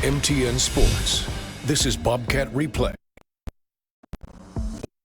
MTN Sports. This is Bobcat Replay.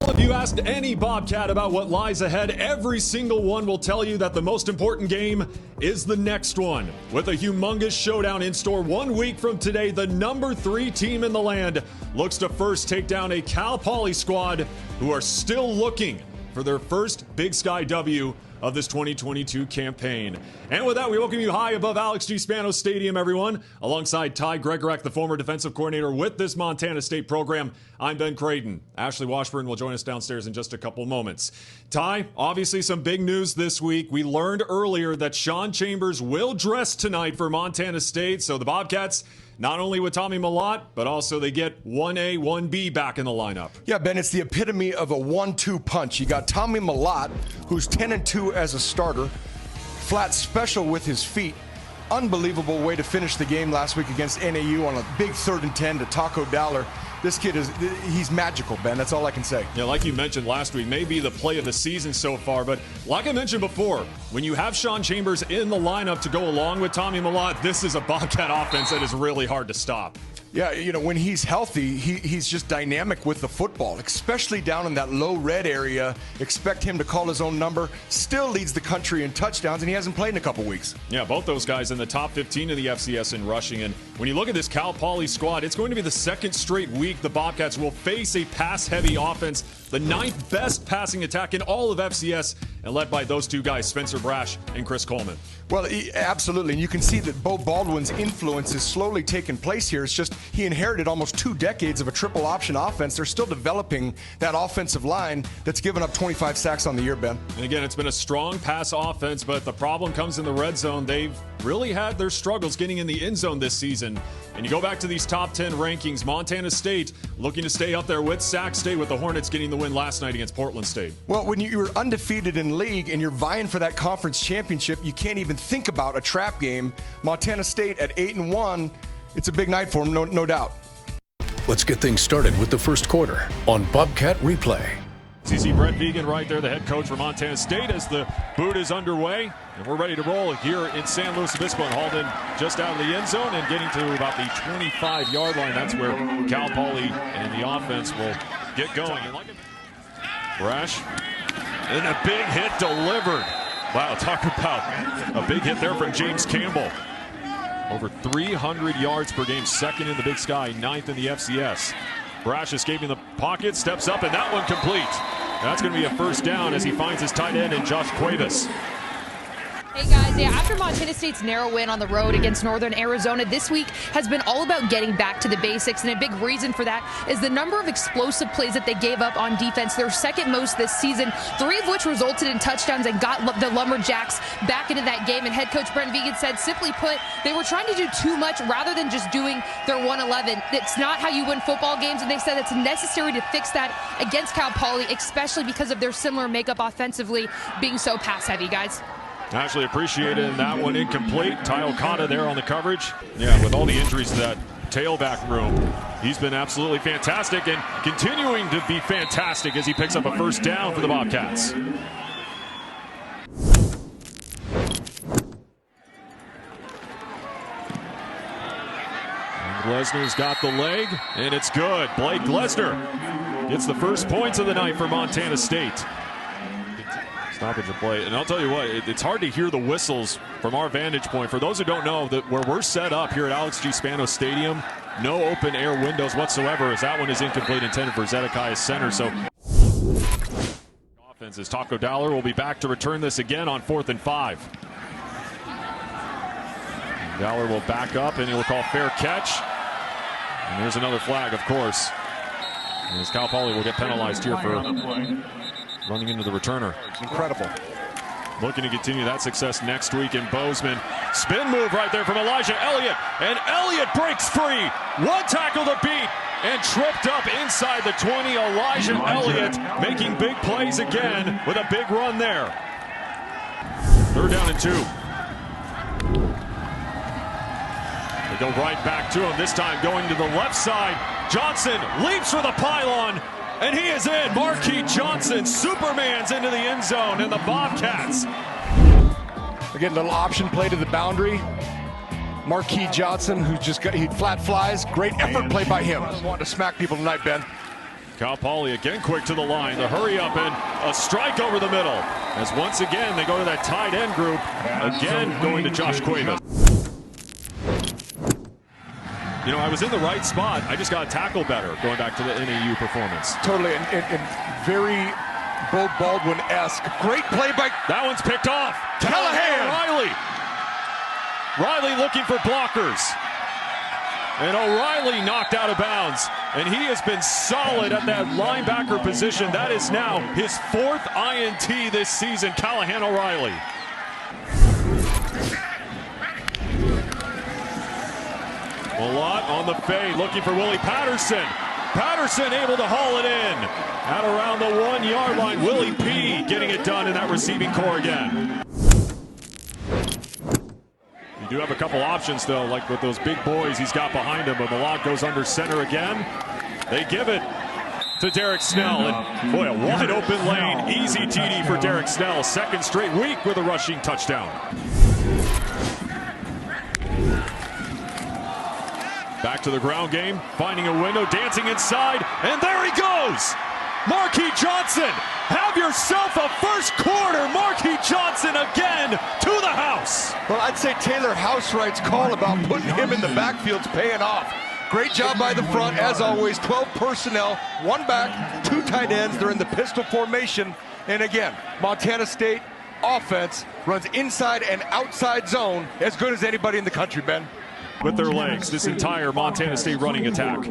If you asked any Bobcat about what lies ahead, every single one will tell you that the most important game is the next one. With a humongous showdown in store 1 week from today, the number 3 team in the land looks to first take down a Cal Poly squad who are still looking for their first Big Sky W of this 2022 campaign. And with that, we welcome you high above Alex G. Spanos Stadium, everyone. Alongside Ty Gregorak, the former defensive coordinator with this Montana State program, I'm Ben Creighton. Ashley Washburn will join us downstairs in just a couple moments. Ty, obviously some big news this week. We learned earlier that Sean Chambers will dress tonight for Montana State, so the Bobcats, not only with Tommy Mellott, but also they get 1A, 1B back in the lineup. Yeah, Ben, it's the epitome of a 1-2 punch. You got Tommy Mellott, who's 10-2 as a starter, flat special with his feet. Unbelievable way to finish the game last week against NAU on a big 3rd and 10 to Taco Dowler. This kid he's magical, Ben. That's all I can say. Yeah, like you mentioned last week, maybe the play of the season so far. But like I mentioned before, when you have Sean Chambers in the lineup to go along with Tommy Mellott, this is a Bobcat offense that is really hard to stop. Yeah, you know, when he's healthy, he's just dynamic with the football, especially down in that low red area. Expect him to call his own number. Still leads the country in touchdowns, and he hasn't played in a couple weeks. Yeah, both those guys in the top 15 of the FCS in rushing. And when you look at this Cal Poly squad, it's going to be the second straight week the Bobcats will face a pass-heavy offense, the 9th best passing attack in all of FCS, and led by those two guys, Spencer Brash and Chris Coleman. Well, absolutely, and you can see that Bo Baldwin's influence is slowly taking place here. It's just he inherited almost 2 decades of a triple option offense. They're still developing that offensive line that's given up 25 sacks on the year, Ben. And again, it's been a strong pass offense, but the problem comes in the red zone. They've really had their struggles getting in the end zone this season. And you go back to these top 10 rankings, Montana State looking to stay up there with Sac State, with the Hornets getting the win last night against Portland State. Well, when you're undefeated in league and you're vying for that conference championship, you can't even think about a trap game. Montana State at 8-1, it's a big night for them, no doubt. Let's get things started with the first quarter on Bobcat Replay. You see Brett Vegan right there, the head coach for Montana State, as the boot is underway. And we're ready to roll here in San Luis Obispo, and hauled in just out of the end zone and getting to about the 25-yard line. That's where Cal Poly and the offense will get going. Brash, and a big hit delivered. Wow, talk about a big hit there from James Campbell. Over 300 yards per game, 2nd in the Big Sky, 9th in the FCS. Brash escaping the pocket, steps up, and that one complete. That's going to be a first down as he finds his tight end in Josh Cuevas. Hey guys, yeah, after Montana State's narrow win on the road against Northern Arizona, this week has been all about getting back to the basics, and a big reason for that is the number of explosive plays that they gave up on defense. Their 2nd most this season, 3 of which resulted in touchdowns and got the Lumberjacks back into that game. And head coach Brent Vegan said, simply put, they were trying to do too much rather than just doing their 111. It's not how you win football games, and they said it's necessary to fix that against Cal Poly, especially because of their similar makeup offensively being so pass-heavy, guys. Actually appreciated that one incomplete. Ty Okada there on the coverage. Yeah, with all the injuries to that tailback room, he's been absolutely fantastic and continuing to be fantastic as he picks up a first down for the Bobcats. Glesner's got the leg, and it's good. Blake Glesner gets the first points of the night for Montana State. Stoppage of play, and I'll tell you what, it's hard to hear the whistles from our vantage point. For those who don't know, that where we're set up here at Alex G. Spanos Stadium, no open air windows whatsoever, as that one is incomplete, intended for Zedekiah Center. So offenses, Taco Dowler will be back to return this again on 4th and 5. Dowler will back up, and he will call fair catch. And there's another flag, of course. And as Cal Poly will get penalized here for running into the returner. Incredible. Looking to continue that success next week in Bozeman. Spin move right there from Elijah Elliott. And Elliott breaks free. One tackle to beat. And tripped up inside the 20. Elijah Elliott making big plays again with a big run there. 3rd down and 2. They go right back to him, this time going to the left side. Johnson leaps for the pylon. And he is in. Marquis Johnson Supermans into the end zone, and the Bobcats. Again, little option play to the boundary. Marquis Johnson, who just got, he flat flies. Great effort play by him. Wanting to smack people tonight, Ben. Cal Poly again quick to the line. The hurry up and a strike over the middle. As once again they go to that tight end group. Again going to Josh Cuevas. You know, I was in the right spot. I just got to tackle better going back to the NAU performance. Totally, and very Bo Baldwin-esque. Great play by... That one's picked off. Callahan. Riley looking for blockers. And O'Reilly knocked out of bounds. And he has been solid at that linebacker position. That is now his 4th INT this season, Callahan O'Reilly. Malott on the fade, looking for Willie Patterson. Patterson able to haul it in. At around the 1-yard line, Willie P getting it done in that receiving core again. You do have a couple options, though, like with those big boys he's got behind him, but Malott goes under center again. They give it to Derek Snell, and boy, a wide open lane. Easy TD for Derek Snell. 2nd straight week with a rushing touchdown. Back to the ground game, finding a window, dancing inside, and there he goes! Marquis Johnson, have yourself a first quarter. Marquis Johnson again to the house. Well, I'd say Taylor Housewright's call about putting him in the backfield's paying off. Great job by the front, as always. 12 personnel, 1 back, 2 tight ends. They're in the pistol formation. And again, Montana State offense runs inside and outside zone as good as anybody in the country, Ben. With their legs, this entire Montana State running attack.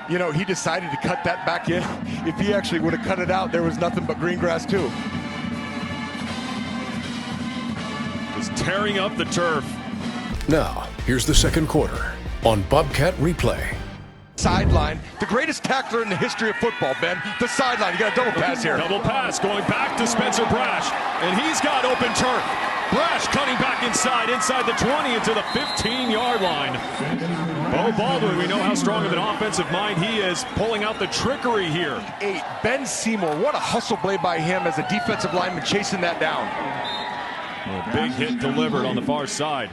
You know, he decided to cut that back in. If he actually would have cut it out, there was nothing but green grass too. Just tearing up the turf. Now, here's the 2nd quarter on Bobcat Replay. Sideline, the greatest tackler in the history of football, Ben. The sideline, you got a double pass here. Double pass going back to Spencer Brash, and he's got open turf. Brash cutting back inside the 20 into the 15-yard line. Bo Baldwin, we know how strong of an offensive mind he is, pulling out the trickery here. 8, Ben Seymour, what a hustle play by him as a defensive lineman chasing that down. A big hit delivered on the far side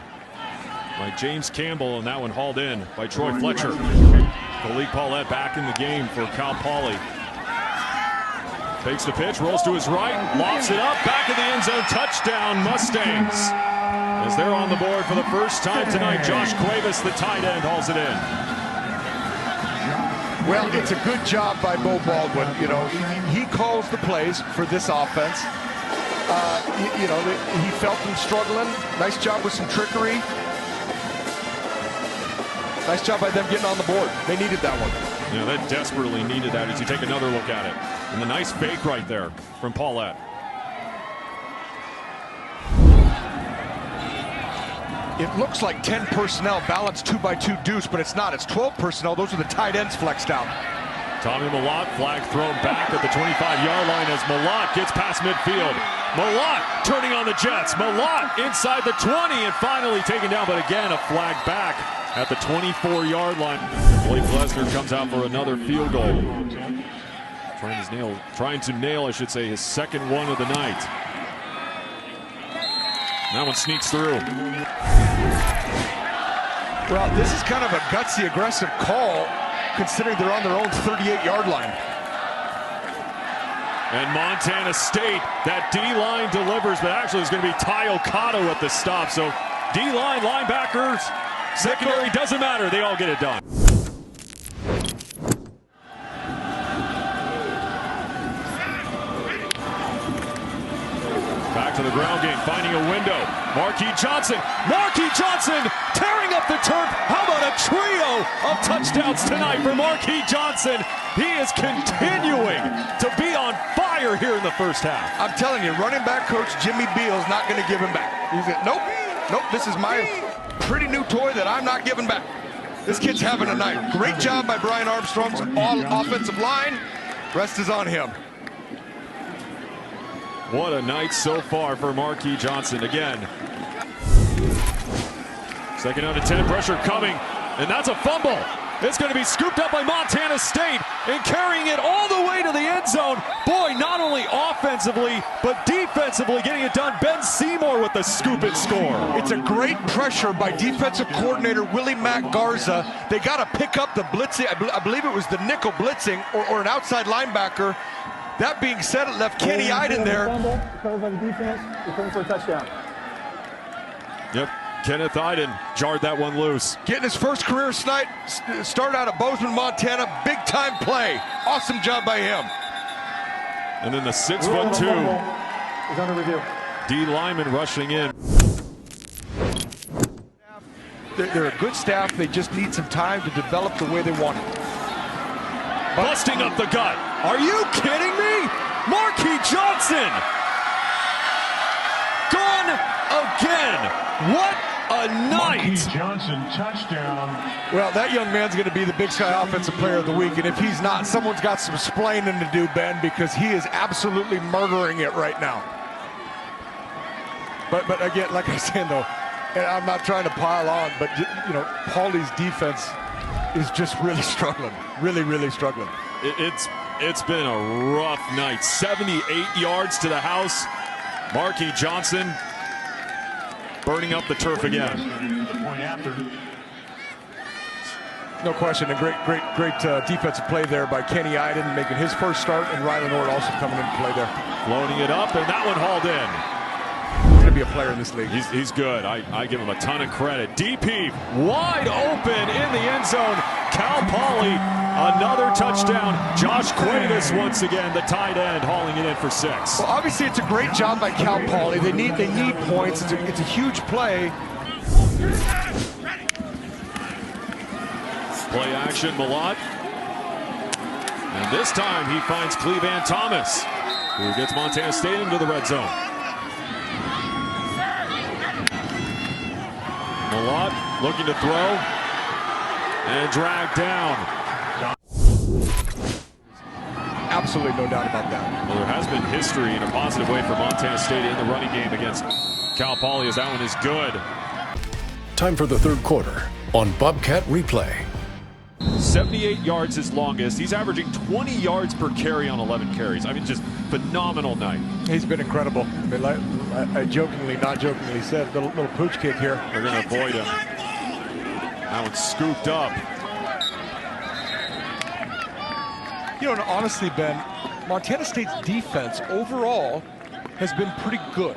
by James Campbell, and that one hauled in by Troy Fletcher. Malik Paulette back in the game for Cal Poly. Takes the pitch, rolls to his right, lofts it up, back of the end zone, touchdown Mustangs. As they're on the board for the first time tonight, Josh Cuevas, the tight end, hauls it in. Well, it's a good job by Bo Baldwin. You know, he calls the plays for this offense. You know, he felt them struggling. Nice job with some trickery. Nice job by them getting on the board. They needed that one. Yeah, they desperately needed that as you take another look at it. And the nice fake right there from Paulette. It looks like 10 personnel balanced 2x2 deuce, but it's not. It's 12 personnel. Those are the tight ends flexed out. Tommy Malott, flag thrown back at the 25-yard line as Malott gets past midfield. Malott turning on the Jets. Malott inside the 20 and finally taken down, but again a flag back at the 24-yard line. Blake Lesnar comes out for another field goal. Trying to nail, I should say, his 2nd one of the night. That one sneaks through. Well, this is kind of a gutsy, aggressive call, considering they're on their own 38-yard line. And Montana State, that D-line delivers, but actually it's going to be Ty Okato at the stop. So D-line, linebackers, secondary, doesn't matter. They all get it done. Back to the ground game, finding a window. Marquis Johnson tearing up the turf. How about a trio of touchdowns tonight for Marquis Johnson? He is continuing to be on fire here in the first half. I'm telling you, running back coach Jimmy Beal's not going to give him back. He's like, nope, this is my pretty new toy that I'm not giving back. This kid's having a night. Great job by Brian Armstrong's offensive line. Rest is on him. What a night so far for Marquis Johnson again. 2nd down and 10, pressure coming, and that's a fumble. It's going to be scooped up by Montana State and carrying it all the way to the end zone. Boy, not only offensively, but defensively getting it done. Ben Seymour with the scoop and score. It's a great pressure by defensive coordinator Willie Mack Garza. They got to pick up the blitzing. I believe it was the nickel blitzing or an outside linebacker. That being said, it left Kenny Iden there. Covered by the defense, return for a touchdown. Yep, Kenneth Iden jarred that one loose. Getting his first career start out of Bozeman, Montana. Big time play. Awesome job by him. And then the 6'2" is under review. D lineman rushing in. They're a good staff. They just need some time to develop the way they want it. Busting up the gut. Are you kidding me? Marquis Johnson. Gone again. What a night. Marquis Johnson, touchdown. Well, that young man's going to be the Big Sky Offensive Player of the Week, and if he's not, someone's got some splaining to do, Ben, because he is absolutely murdering it right now. But again, like I said, though, and I'm not trying to pile on, but, you know, Paulie's defense is just really struggling, really struggling. It's been a rough night. 78 yards to the house. Marquis Johnson burning up the turf again. No question, a great defensive play there by Kenny Iden, making his first start, and Rylan Ord also coming into play there. Floating it up, and that one hauled in. He's going to be a player in this league. He's good. I give him a ton of credit. Deep heave, wide open in the end zone. Cal Poly, another touchdown. Josh Cuevas once again, the tight end, hauling it in for 6. Well, obviously, it's a great job by Cal Poly. They need points. It's a huge play. Play action, Malott. And this time he finds Clevan Thomas, who gets Montana State into the red zone. Malott looking to throw and dragged down. Absolutely no doubt about that. Well, there has been history in a positive way for Montana State in the running game against Cal Poly, as that one is good. Time for the third quarter on Bobcat Replay. 78 yards his longest. He's averaging 20 yards per carry on 11 carries. I mean, just phenomenal night. He's been incredible. I mean, like, I jokingly, not jokingly said, little pooch kick here. They're going to avoid him. That one's scooped up. You know, and honestly, Ben, Montana State's defense overall has been pretty good.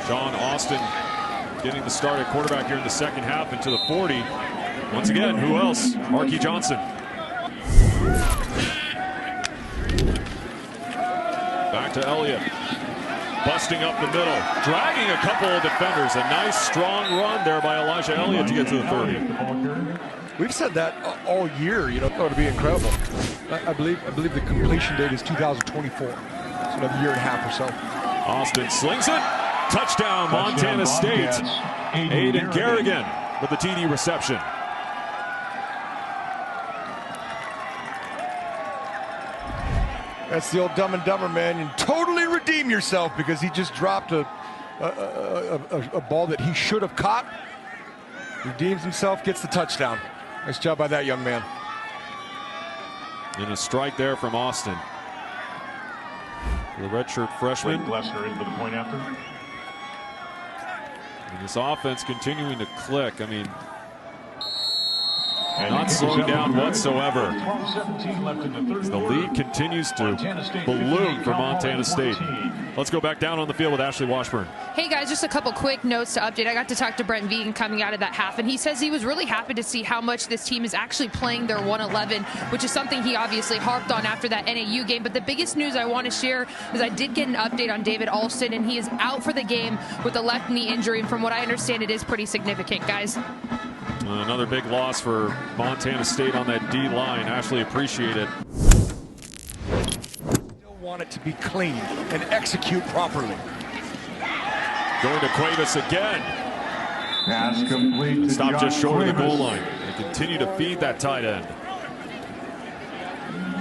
Sean Austin getting the start at quarterback here in the second half into the 40. Once again, who else? Marquis Johnson. Back to Elliott. Busting up the middle. Dragging a couple of defenders. A nice strong run there by Elijah Elliott to get to the 30. We've said that all year, you know, it would be incredible. I believe the completion date is 2024. It's another year and a half or so. Austin slings it. Touchdown, Montana State. Aiden Garrigan with the TD reception. That's the old Dumb and Dumber, man. You totally redeem yourself because he just dropped a ball that he should have caught. Redeems himself, gets the touchdown. Nice job by that young man. And a strike there from Austin. The redshirt freshman. Glessner in for the point after. And this offense continuing to click. I mean, not slowing down whatsoever. 12-17 left in the third The lead continues to balloon for Montana State. Let's go back down on the field with Ashley Washburn. Hey guys, just a couple quick notes to update. I got to talk to Brent Vegan coming out of that half, and he says he was really happy to see how much this team is actually playing their 111, which is something he obviously harped on after that NAU game. But the biggest news I want to share is I did get an update on David Alston, and he is out for the game with a left knee injury, and from what I understand, it is pretty significant, guys. Another big loss for Montana State on that D line. Ashley, appreciate it. Still want it to be clean and execute properly. Going to Cuevas again. Pass complete. Stop just short of the goal line. They continue to feed that tight end.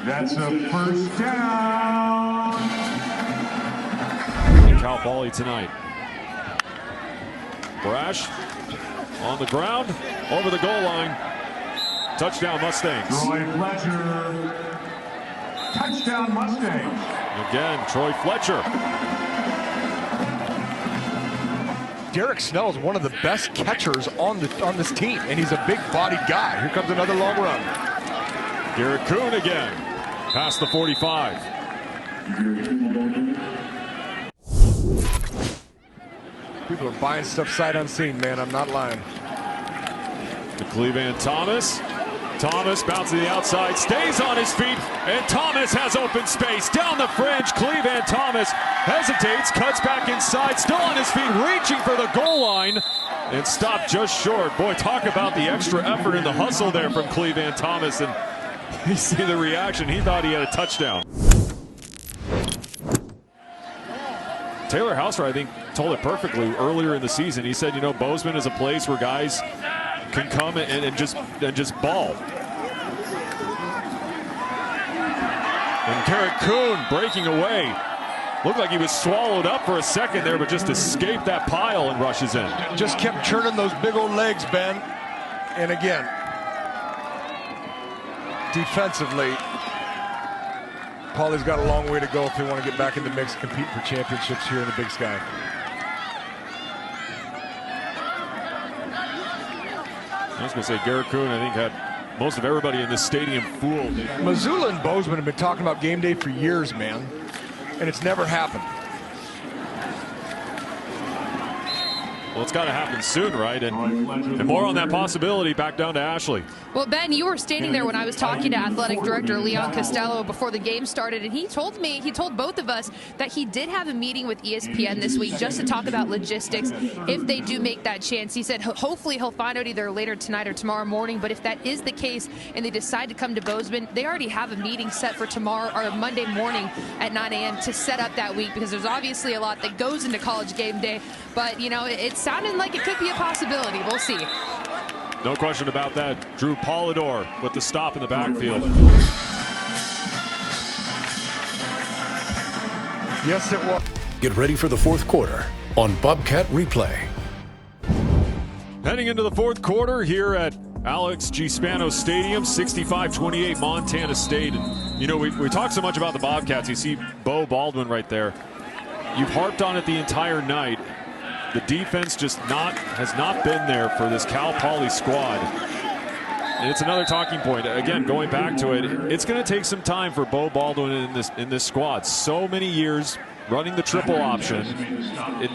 That's a first down. And Cal Poly tonight. Brash On the ground, over the goal line. Touchdown Mustangs. Troy Fletcher. Touchdown Mustangs. Again, Troy Fletcher. Derek Snell is one of the best catchers on this team, and he's a big-bodied guy. Here comes another long run. Garrett Kuhn again, past the 45. People are buying stuff sight unseen, man. I'm not lying. To Cleveland Thomas. Thomas bouncing the outside, stays on his feet, and Thomas has open space down the fringe. Cleveland Thomas hesitates, cuts back inside, still on his feet, reaching for the goal line, and stopped just short. Boy, talk about the extra effort and the hustle there from Cleveland Thomas, and you see the reaction. He thought he had a touchdown. Taylor Houser, I think, told it perfectly earlier in the season. He said, you know, Bozeman is a place where guys can come and just ball. And Garrett Kuhn breaking away. Looked like he was swallowed up for a second there, but just escaped that pile and rushes in. Just kept churning those big old legs, Ben. And again, defensively, Paulie's got a long way to go if they want to get back in the mix and compete for championships here in the Big Sky. I was going to say, Garrett Kuhn, I think, had most of everybody in this stadium fooled. Missoula and Bozeman have been talking about game day for years, man, and it's never happened. Well, it's got to happen soon, right? And more on that possibility back down to Ashley. Well, Ben, you were standing there when I was talking to Athletic Director Leon Costello before the game started, and he told both of us that he did have a meeting with ESPN this week just to talk about logistics if they do make that chance. He said hopefully he'll find out either later tonight or tomorrow morning, but if that is the case and they decide to come to Bozeman, they already have a meeting set for tomorrow or Monday morning at 9 a.m. to set up that week, because there's obviously a lot that goes into college game day, but, you know, it's sounding like it could be a possibility. We'll see. No question about that. Drew Polidor with the stop in the backfield. Yes, it was. Get ready for the fourth quarter on Bobcat Replay. Heading into the fourth quarter here at Alex G. Spano Stadium, 65-28 Montana State. And, you know, we talk so much about the Bobcats. You see Bo Baldwin right there. You've harped on it the entire night. The defense just has not been there for this Cal Poly squad. And it's another talking point. Again, going back to it, it's going to take some time for Bo Baldwin in this squad. So many years running the triple option.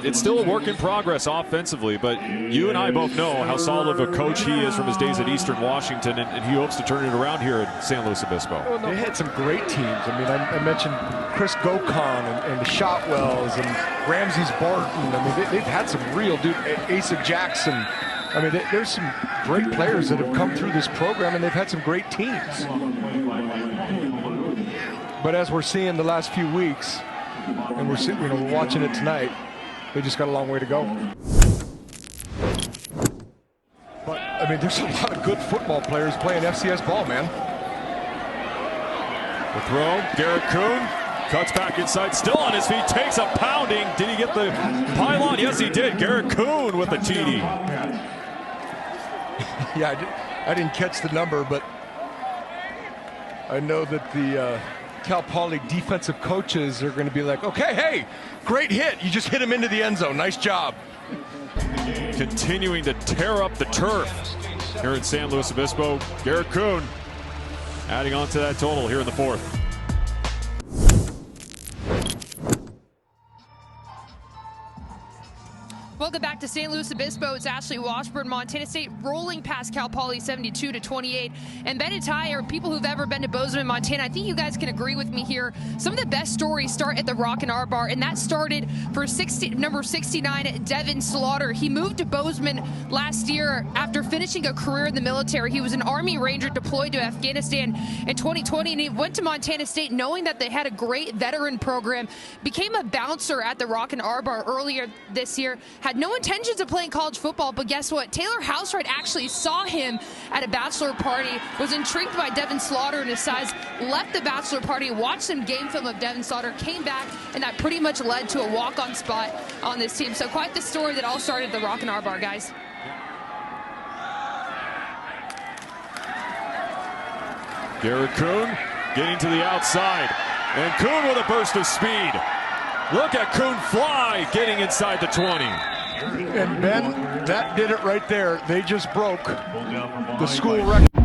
It's still a work in progress offensively, but you and I both know how solid of a coach he is from his days at Eastern Washington, and he hopes to turn it around here at San Luis Obispo. They had some great teams. I mean, I mentioned Chris Gokon and the Shotwells and Ramses Barton. I mean, they've had some real Asa Jackson. I mean, there's some great players that have come through this program, and they've had some great teams. But as we're seeing the last few weeks, and we're watching it tonight, they just got a long way to go. But I mean, there's a lot of good football players playing FCS ball, man. The throw, Garrett Kuhn cuts back inside, still on his feet, takes a pounding. Did he get the pylon? Yes, he did. Garrett Kuhn with the TD. Yeah, I didn't catch the number, but I know that the Cal Poly defensive coaches are going to be like, okay, hey, great hit. You just hit him into the end zone. Nice job. Continuing to tear up the turf here in San Luis Obispo. Garrett Kuhn adding on to that total here in the fourth. Welcome back to St. Louis Obispo. It's Ashley Washburn. Montana State rolling past Cal Poly 72-28. And Ben and Ty are people who've ever been to Bozeman, Montana. I think you guys can agree with me here. Some of the best stories start at the Rock and R Bar, and that started for number 69, Devin Slaughter. He moved to Bozeman last year after finishing a career in the military. He was an Army Ranger deployed to Afghanistan in 2020, and he went to Montana State knowing that they had a great veteran program, became a bouncer at the Rock and R Bar earlier this year, had no intentions of playing college football, but guess what? Taylor Housewright actually saw him at a bachelor party, was intrigued by Devin Slaughter and his size, left the bachelor party, watched some game film of Devin Slaughter, came back, and that pretty much led to a walk-on spot on this team. So quite the story that all started at the Rock and R Bar, guys. Garrett Kuhn getting to the outside. And Kuhn with a burst of speed. Look at Kuhn fly, getting inside the 20. And Ben, that did it right there. They just broke the school record.